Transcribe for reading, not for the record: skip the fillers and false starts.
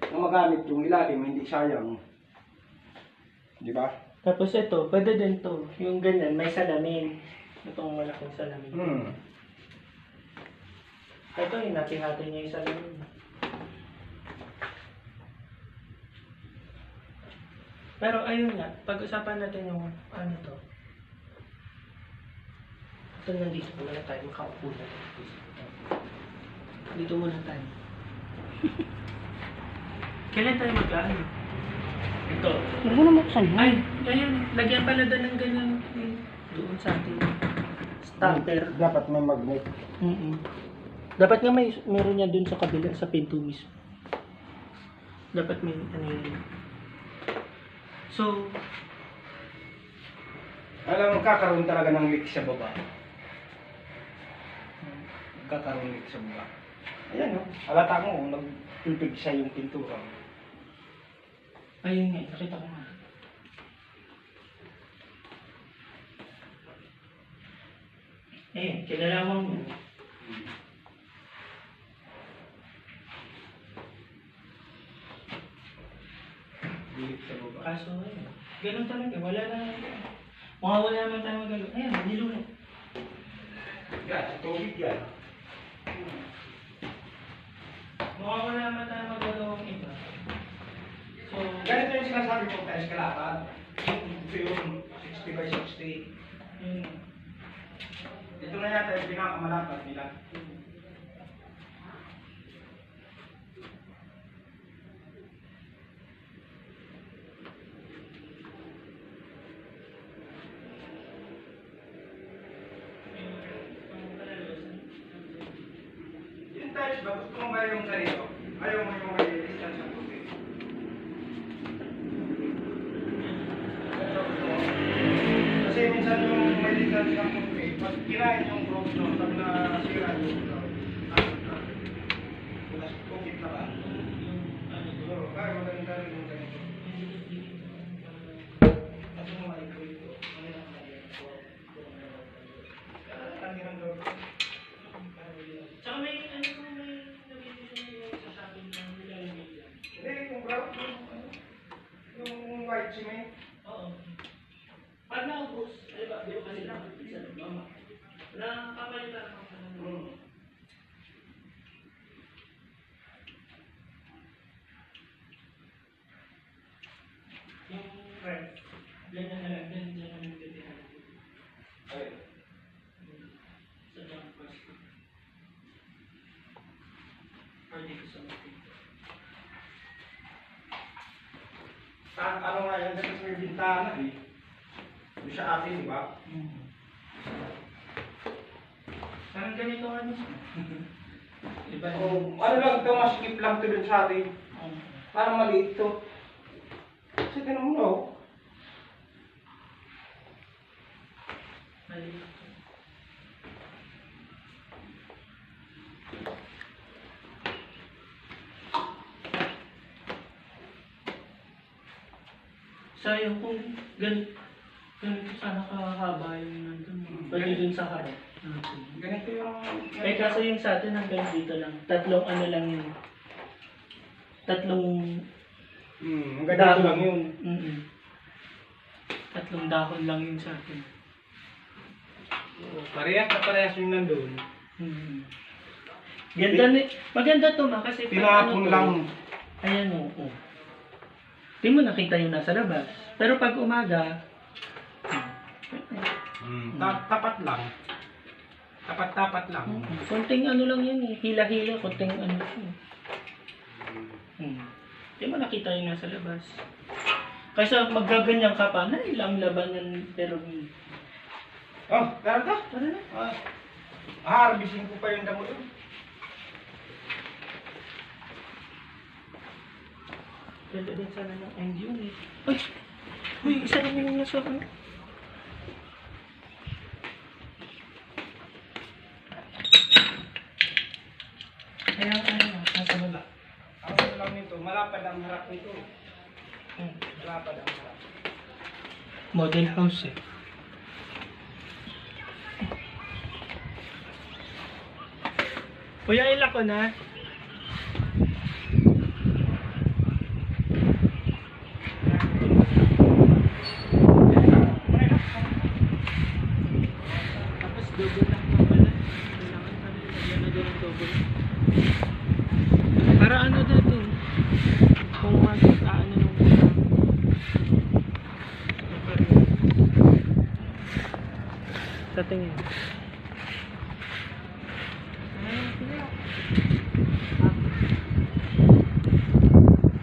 na magamit yung ilalim, hindi sayang. Di ba? Tapos ito, pwede din to. Yung ganyan, may salamin. Itong malaking salamin. Ito, hinati-hati niya yung salamin. Pero ayun nga, pag-usapan natin yung ano to. Ito, nandito muna tayo. Makaupo na tayo. Dito muna tayo. Kailan tayo mag-ano? Ito. Huwag mo na buksan mo. Ay, ayun. Lagyan pala doon ng ganyan. Doon sa ating stopper. Dapat may magnet. Dapat nga meron niya doon sa kabila, sa pinto mismo. Dapat may ano yun. So, Alam mo, kakaroon talaga ng leak sa baba. Kakaroon leak sa baba. Ayan o, halata mo, nagpipigsa yung pintura. ayun nga, nakita ko nga. Ayun, kinalaman mo. Leak sa baba. Kaso, ayun. Ganun talaga, wala na. Wala naman tayo magagawa. Ayun, nilunod. Yan, sa tubig yan. Wala naman tayo magagawang iba. So, Ganito yung sinasabi ko sa eskalatan. Ito yung 60 by 60. yun. Ito na yata yung pinakamalapad nila. Yung tiles ba, gusto mo ba yung ganito? Ayaw mo yung may distance ng tubig. Kasi minsan yung may distance ng tubig, pag kirain yung cross doon, pag nasira yung tukit na ba? Siguro, kaya maganda rin yung ganito. Kasi mo maiko ito. Kanirang doon. Tsaka may, ano kung may nabibigyan nyo sa shopping ng nilalagay dyan. Hindi, yung brown, yung white cement. Oo. Pag naubos, ay ba, di ba kasi lang, isa lang, mama. Nakapalitan ako sa yung red, ganyan na lang, ganyan na lang titihan. Ay. Sa jump first. Or dito sa mga Ano nga yan, kasi may bintana eh. Yung sa atin, di ba? Parang ganito nga mismo. Diba? O, ano lang ito, masikip lang ito dun sa atin. Parang maliit ito. Kasi ganun mo, no? Maliit. Sayang kung ganito sana kahaba yung nandun. Pwede dun sa harap. Ganito yung... Eh kaso yung sa atin hanggang dito lang. Tatlong ano lang yun. Tatlong hanggang dito lang yun. Tatlong dahon lang yun sa atin. Parehas na parehas yung nandun. Ganda maganda to ma kasi Tinapon to, lang. Ayan o. Di mo nakita yung nasa labas. Pero pag umaga, Tapat lang. Tapat lang. konting ano lang yan eh. Hila-hila, konting ano siya. Di mo nakita yung nasa labas. Kaysa magaganyan ka pa, na ilang labanan pero... Oh, tara to. Tara na. Harbisin ko pa yung damo yun. Ganda din sana ng end unit. Uy! Uy, isa lang yung nasa ano. Kaya ano, nasa baba. Ang lang nito, malapad ang harap nito. Malapad ang harap. Model house eh. Kuya, ila ko na. Double lock na pala. Kailangan pa rin. Lagyan na doon ng double lock. Para ano na to? Kung ano nung sa tingin.